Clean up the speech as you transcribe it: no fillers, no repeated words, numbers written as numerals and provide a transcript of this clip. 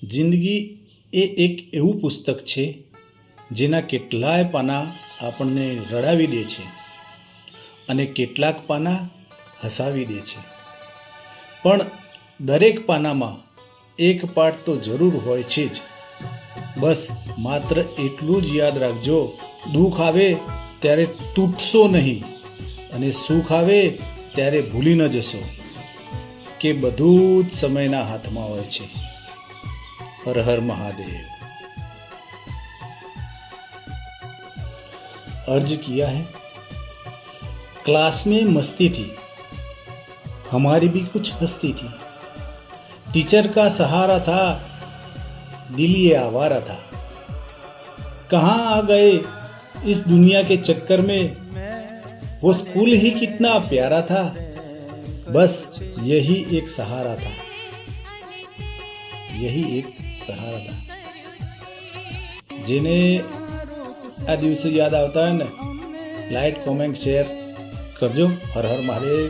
જિંદગી એ એક એવું પુસ્તક છે જેના કેટલાય પાના આપણને રડાવી દે છે અને કેટલાક પાના હસાવી દે છે, પણ દરેક પાનામાં એક પાઠ તો જરૂર હોય છે જ. બસ માત્ર એટલું જ યાદ રાખજો, દુઃખ આવે ત્યારે તૂટશો નહીં અને સુખ આવે ત્યારે ભૂલી ન જશો કે બધું જ સમયના હાથમાં હોય છે. હર હર महादेव। अर्ज किया है, क्लास में मस्ती थी, हमारी भी कुछ हस्ती थी, टीचर का सहारा था, दिल ये आवारा था, कहाँ आ गए इस दुनिया के चक्कर में, वो स्कूल ही कितना प्यारा था, बस यही एक सहारा था, यही एक सहारा था। જેને આ દિવસો યાદ આવતા હોય ને, લાઈક કોમેન્ટ શેર કરજો. હર હર મહાદેવ।